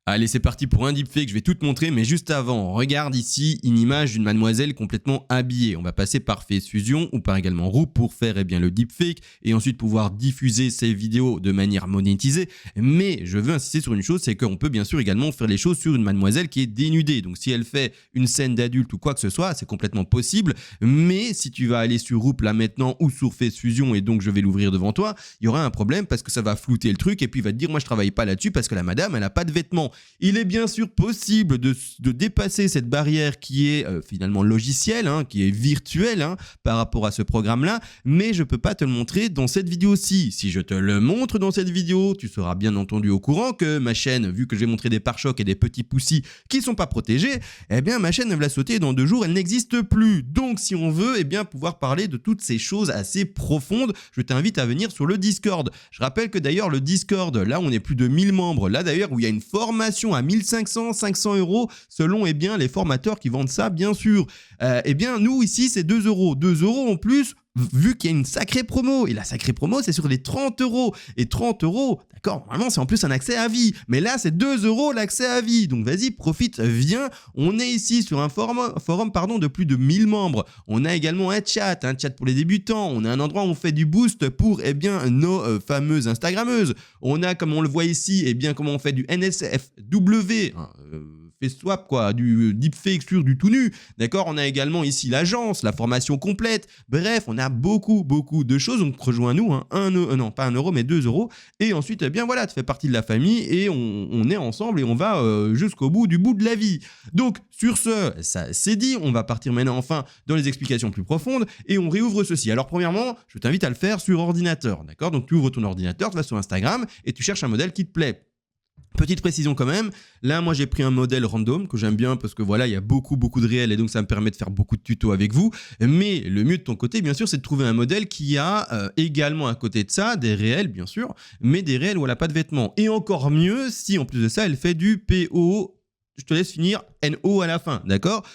Allez, c'est parti pour un deepfake, je vais tout te montrer, mais juste avant, regarde ici une image d'une mademoiselle complètement habillée. On va passer par Face Fusion ou par également Roop pour faire le deepfake et ensuite pouvoir diffuser ces vidéos de manière monétisée. Mais je veux insister sur une chose, c'est qu'on peut bien sûr également faire les choses sur une mademoiselle qui est dénudée. Donc si elle fait une scène d'adulte ou quoi que ce soit, c'est complètement possible. Mais si tu vas aller sur Roop là maintenant ou sur Face Fusion et donc je vais l'ouvrir devant toi, il y aura un problème parce que ça va flouter le truc et puis il va te dire moi je travaille pas là-dessus parce que la madame elle a pas de vêtements. Il est bien sûr possible de dépasser cette barrière qui est finalement logicielle, qui est virtuelle par rapport à ce programme-là, mais je ne peux pas te le montrer dans cette vidéo-ci. Si je te le montre dans cette vidéo, tu seras bien entendu au courant que ma chaîne, vu que je vais montrer des pare-chocs et des petits poussis qui ne sont pas protégés, eh bien ma chaîne elle va sauter dans 2 jours, elle n'existe plus. Donc si on veut pouvoir parler de toutes ces choses assez profondes, je t'invite à venir sur le Discord. Je rappelle que d'ailleurs le Discord, là on est plus de 1000 membres, là d'ailleurs où il y a une formation à 1500, 500 € selon les formateurs qui vendent ça bien sûr. Nous ici c'est 2 €. 2 € en plus vu qu'il y a une sacrée promo. Et la sacrée promo c'est sur les 30 €. Et 30 €, d'accord, normalement c'est en plus un accès à vie. Mais là c'est 2 € l'accès à vie. Donc vas-y, profite, viens. On est ici sur un forum de plus de 1000 membres. On a également un chat pour les débutants. On a un endroit où on fait du boost pour nos fameuses Instagrammeuses. On a, comme on le voit ici, comment on fait du NSFW, fait swap quoi, du deepfake sur du tout nu. D'accord, on a également ici l'agence, la formation complète. Bref, on a beaucoup de choses. Donc rejoins-nous, non pas 1 € mais 2 €. Et ensuite, voilà, tu fais partie de la famille et on est ensemble et on va jusqu'au bout de la vie. Donc sur ce, ça c'est dit, on va partir maintenant enfin dans les explications plus profondes et on réouvre ceci. Alors premièrement, je t'invite à le faire sur ordinateur, d'accord? Donc tu ouvres ton ordinateur, tu vas sur Instagram et tu cherches un modèle qui te plaît. Petite précision quand même, là moi j'ai pris un modèle random que j'aime bien parce que voilà il y a beaucoup de réels et donc ça me permet de faire beaucoup de tutos avec vous, mais le mieux de ton côté bien sûr c'est de trouver un modèle qui a également à côté de ça des réels bien sûr, mais des réels où elle n'a pas de vêtements, et encore mieux si en plus de ça elle fait du PO, je te laisse finir, NO à la fin, d'accord?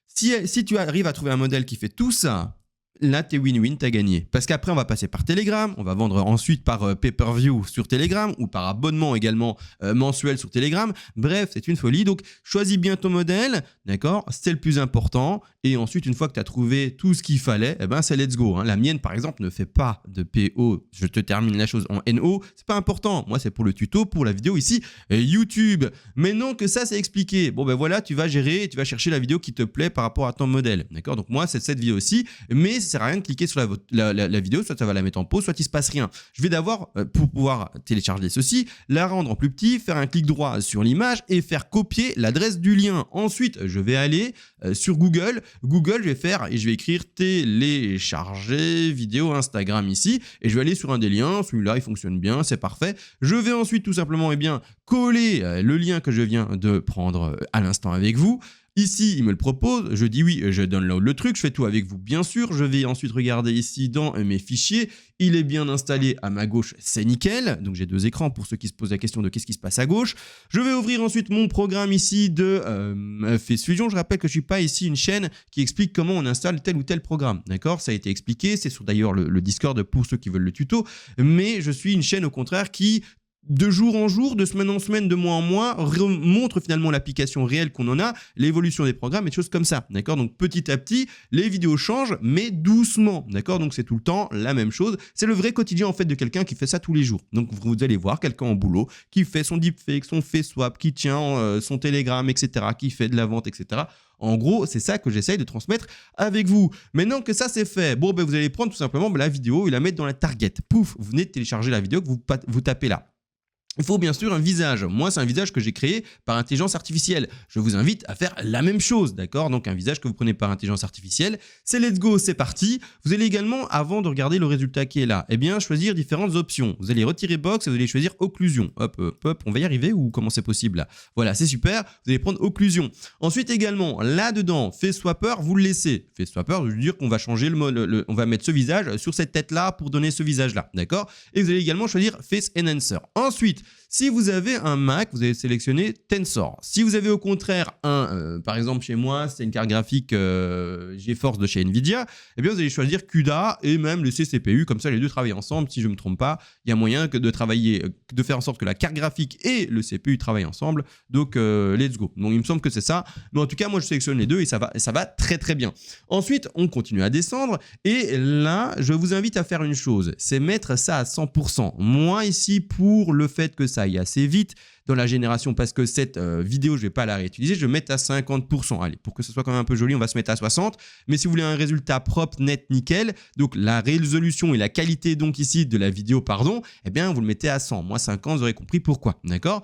Si tu arrives à trouver un modèle qui fait tout ça, là, t'es win-win, t'as gagné. Parce qu'après, on va passer par Telegram, on va vendre ensuite par pay-per-view sur Telegram ou par abonnement également mensuel sur Telegram. Bref, c'est une folie. Donc, choisis bien ton modèle, d'accord? C'est le plus important. Et ensuite, une fois que tu as trouvé tout ce qu'il fallait, c'est let's go. La mienne, par exemple, ne fait pas de PO. Je te termine la chose en NO. C'est pas important. Moi, c'est pour le tuto, pour la vidéo ici, YouTube. Mais non, que ça, c'est expliqué. Bon, voilà, tu vas gérer et tu vas chercher la vidéo qui te plaît par rapport à ton modèle. D'accord? Donc, moi, c'est cette vidéo aussi. Mais ça sert à rien de cliquer sur la vidéo, soit ça va la mettre en pause, soit il se passe rien. Je vais d'abord, pour pouvoir télécharger ceci, la rendre en plus petit, faire un clic droit sur l'image et faire copier l'adresse du lien. Ensuite, je vais aller sur Google, je vais faire et je vais écrire télécharger vidéo Instagram ici et je vais aller sur un des liens, celui-là il fonctionne bien, c'est parfait. Je vais ensuite tout simplement coller le lien que je viens de prendre à l'instant avec vous. Ici, il me le propose, je dis oui, je download le truc, je fais tout avec vous bien sûr, je vais ensuite regarder ici dans mes fichiers, il est bien installé à ma gauche, c'est nickel, donc j'ai 2 écrans pour ceux qui se posent la question de qu'est-ce qui se passe à gauche. Je vais ouvrir ensuite mon programme ici de Face Fusion, je rappelle que je ne suis pas ici une chaîne qui explique comment on installe tel ou tel programme, d'accord? Ça a été expliqué, c'est sur d'ailleurs le Discord pour ceux qui veulent le tuto, mais je suis une chaîne au contraire qui de jour en jour, de semaine en semaine, de mois en mois, montre finalement l'application réelle qu'on en a, l'évolution des programmes et des choses comme ça, d'accord? Donc petit à petit, les vidéos changent, mais doucement, d'accord? Donc c'est tout le temps la même chose. C'est le vrai quotidien en fait de quelqu'un qui fait ça tous les jours. Donc vous allez voir quelqu'un en boulot qui fait son deepfake, son face swap, qui tient son Telegram, etc., qui fait de la vente, etc. En gros, c'est ça que j'essaye de transmettre avec vous. Maintenant que ça c'est fait, vous allez prendre tout simplement la vidéo et la mettre dans la target. Pouf, vous venez de télécharger la vidéo que vous tapez là. Il faut bien sûr un visage. Moi, c'est un visage que j'ai créé par intelligence artificielle. Je vous invite à faire la même chose, d'accord? Donc, un visage que vous prenez par intelligence artificielle. C'est let's go, c'est parti. Vous allez également, avant de regarder le résultat qui est là, choisir différentes options. Vous allez retirer box et vous allez choisir occlusion. Hop, on va y arriver ou comment c'est possible là? Voilà, c'est super. Vous allez prendre occlusion. Ensuite également, là-dedans, Face Swapper, vous le laissez. Face Swapper, je veux dire qu'on va changer on va mettre ce visage sur cette tête-là pour donner ce visage-là, d'accord? Et vous allez également choisir Face Enhancer. Ensuite, Si vous avez un Mac, vous allez sélectionner Tensor. Si vous avez au contraire par exemple chez moi, c'est une carte graphique GeForce de chez Nvidia, eh bien vous allez choisir CUDA et même laisser CPU, comme ça les deux travaillent ensemble. Si je ne me trompe pas, il y a moyen de faire en sorte que la carte graphique et le CPU travaillent ensemble. Donc let's go. Donc il me semble que c'est ça. Mais en tout cas, moi je sélectionne les deux et ça va très très bien. Ensuite, on continue à descendre et là, je vous invite à faire une chose, c'est mettre ça à 100%. Moi ici, pour le fait que ça aille assez vite dans la génération, parce que cette vidéo, je ne vais pas la réutiliser, je vais mettre à 50%. Allez, pour que ce soit quand même un peu joli, on va se mettre à 60%. Mais si vous voulez un résultat propre, net, nickel, donc la résolution et la qualité donc ici de la vidéo, pardon, eh bien vous le mettez à 100. Moi 50, vous aurez compris pourquoi, d'accord ?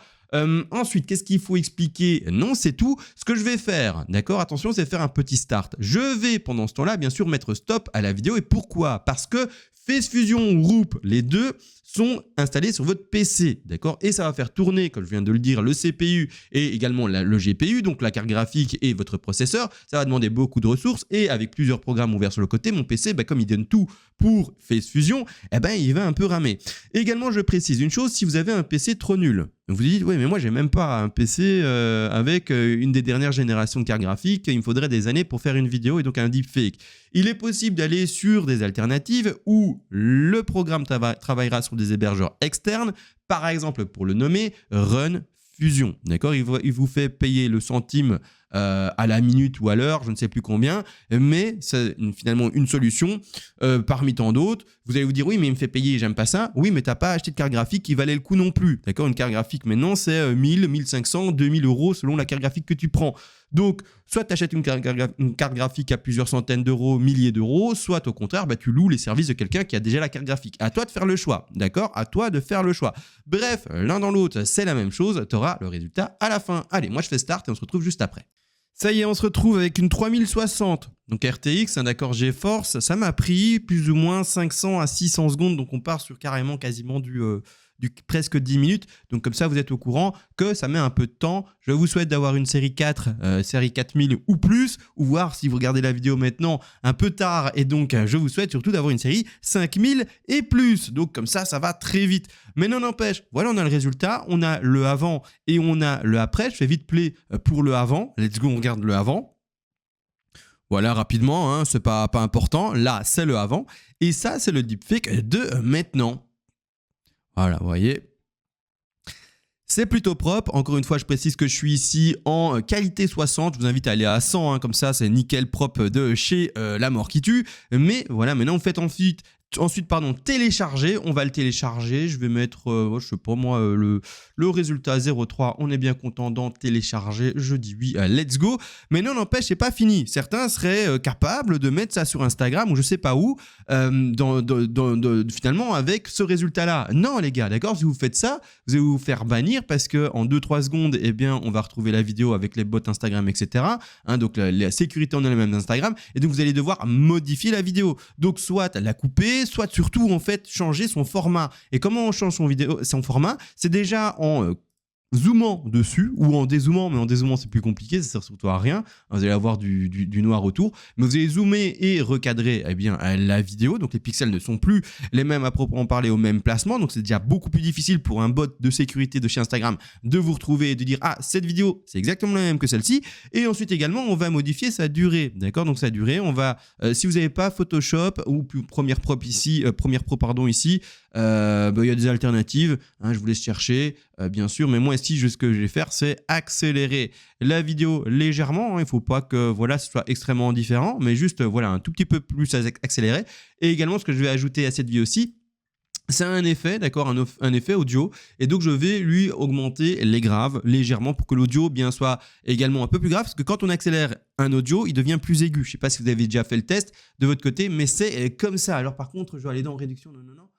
Ensuite, qu'est-ce qu'il faut expliquer? Non, c'est tout. Ce que je vais faire, d'accord, attention, c'est faire un petit start. Je vais, pendant ce temps-là, bien sûr, mettre stop à la vidéo. Et pourquoi? Parce que Face Fusion, Roop, les deux sont installés sur votre PC, d'accord? Et ça va faire tourner, comme je viens de le dire, le CPU et également le GPU, donc la carte graphique et votre processeur. Ça va demander beaucoup de ressources et avec plusieurs programmes ouverts sur le côté, mon PC, comme il donne tout pour Face Fusion, il va un peu ramer. Et également, je précise une chose, si vous avez un PC trop nul, vous vous dites, oui, mais moi, j'ai même pas un PC avec une des dernières générations de cartes graphiques, il me faudrait des années pour faire une vidéo et donc un deepfake. Il est possible d'aller sur des alternatives où le programme travaillera sur des hébergeurs externes, par exemple, pour le nommer, Run Fusion. D'accord, il vous fait payer le centime à la minute ou à l'heure, je ne sais plus combien, mais c'est finalement une solution parmi tant d'autres. Vous allez vous dire, oui, mais il me fait payer, j'aime pas ça. Oui, mais tu n'as pas acheté de carte graphique qui valait le coup non plus. D'accord, une carte graphique maintenant, c'est 1000, 1500, 2000 € selon la carte graphique que tu prends. Donc, soit tu achètes une carte graphique à plusieurs centaines d'euros, milliers d'euros, soit au contraire, tu loues les services de quelqu'un qui a déjà la carte graphique. À toi de faire le choix, d'accord? À toi de faire le choix. Bref, l'un dans l'autre, c'est la même chose, tu auras le résultat à la fin. Allez, moi je fais start et on se retrouve juste après. Ça y est, on se retrouve avec une 3060. Donc RTX, un d'accord GeForce, ça m'a pris plus ou moins 500 à 600 secondes, donc on part sur carrément quasiment du presque 10 minutes. Donc comme ça, vous êtes au courant que ça met un peu de temps. Je vous souhaite d'avoir une série 4, série 4000 ou plus, ou voir si vous regardez la vidéo maintenant un peu tard. Et donc, je vous souhaite surtout d'avoir une série 5000 et plus. Donc comme ça va très vite. Mais non n'empêche, voilà, on a le résultat. On a le avant et on a le après. Je fais vite play pour le avant. Let's go, on regarde le avant. Voilà, rapidement, hein, c'est pas important. Là, c'est le avant. Et ça, c'est le deepfake de maintenant. Voilà, vous voyez. C'est plutôt propre. Encore une fois, je précise que je suis ici en qualité 60. Je vous invite à aller à 100, hein, comme ça, c'est nickel propre de chez La Mort qui tue. Mais voilà, maintenant, vous faites ensuite, télécharger. On va le télécharger. Je vais mettre, je sais pas moi, le résultat 0,3. On est bien content d'en télécharger. Je dis oui, let's go. Mais non, n'empêche, c'est pas fini. Certains seraient capables de mettre ça sur Instagram ou je sais pas où, finalement, avec ce résultat-là. Non, les gars, d'accord, si vous faites ça, vous allez vous faire bannir parce qu'en 2-3 secondes, eh bien, on va retrouver la vidéo avec les bots Instagram, etc. Hein, donc, la sécurité en elle-même d'Instagram. Et donc, vous allez devoir modifier la vidéo. Donc, soit la couper, soit surtout en fait changer son format. Et comment on change son format? C'est déjà en zoomant dessus ou en dézoomant, mais en dézoomant c'est plus compliqué, ça sert surtout à rien, vous allez avoir du noir autour, mais vous allez zoomer et recadrer la vidéo, donc les pixels ne sont plus les mêmes à proprement parler au même placement, donc c'est déjà beaucoup plus difficile pour un bot de sécurité de chez Instagram de vous retrouver et de dire cette vidéo c'est exactement la même que celle-ci. Et ensuite également on va modifier sa durée, d'accord, donc sa durée on va, si vous n'avez pas Photoshop ou Premiere Pro ici, il y a des alternatives, hein, je vous laisse chercher bien sûr, mais moi ici ce que je vais faire c'est accélérer la vidéo légèrement, hein, il ne faut pas que ce soit extrêmement différent, mais juste un tout petit peu plus accéléré. Et également ce que je vais ajouter à cette vidéo aussi, c'est un effet, d'accord, un effet audio, et donc je vais lui augmenter les graves légèrement pour que l'audio soit également un peu plus grave, parce que quand on accélère un audio, il devient plus aigu. Je ne sais pas si vous avez déjà fait le test de votre côté, mais c'est comme ça. Alors par contre, je vais aller dans réduction, non.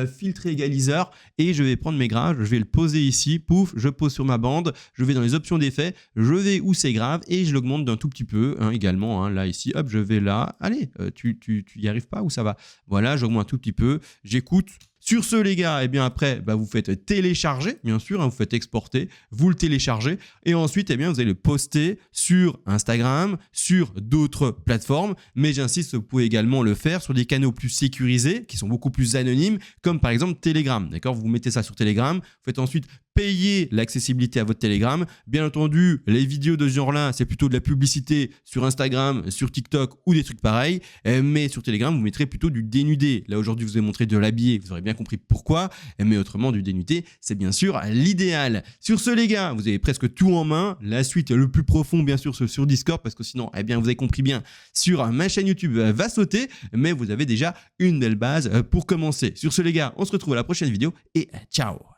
Filtre et égaliseur, et je vais prendre mes graves, je vais le poser ici, pouf, je pose sur ma bande, je vais dans les options d'effet, je vais où c'est grave et je l'augmente d'un tout petit peu, hein, également, hein, là ici, hop, je vais là, allez, tu y arrives pas ou ça va? Voilà, j'augmente un tout petit peu, j'écoute. Sur ce, les gars, et bien après, vous faites télécharger, bien sûr, hein, vous faites exporter, vous le téléchargez, et ensuite, vous allez le poster sur Instagram, sur d'autres plateformes, mais j'insiste, vous pouvez également le faire sur des canaux plus sécurisés, qui sont beaucoup plus anonymes, comme par exemple Telegram, d'accord? Vous mettez ça sur Telegram, vous faites ensuite payer l'accessibilité à votre Telegram. Bien entendu, les vidéos de ce genre-là, c'est plutôt de la publicité sur Instagram, sur TikTok ou des trucs pareils. Mais sur Telegram, vous mettrez plutôt du dénudé. Là, aujourd'hui, je vous ai montré de l'habillé. Vous aurez bien compris pourquoi. Mais autrement, du dénudé, c'est bien sûr l'idéal. Sur ce, les gars, vous avez presque tout en main. La suite, le plus profond, bien sûr, sur Discord, parce que sinon, eh bien, vous avez compris bien, sur ma chaîne YouTube va sauter. Mais vous avez déjà une belle base pour commencer. Sur ce, les gars, on se retrouve à la prochaine vidéo et ciao!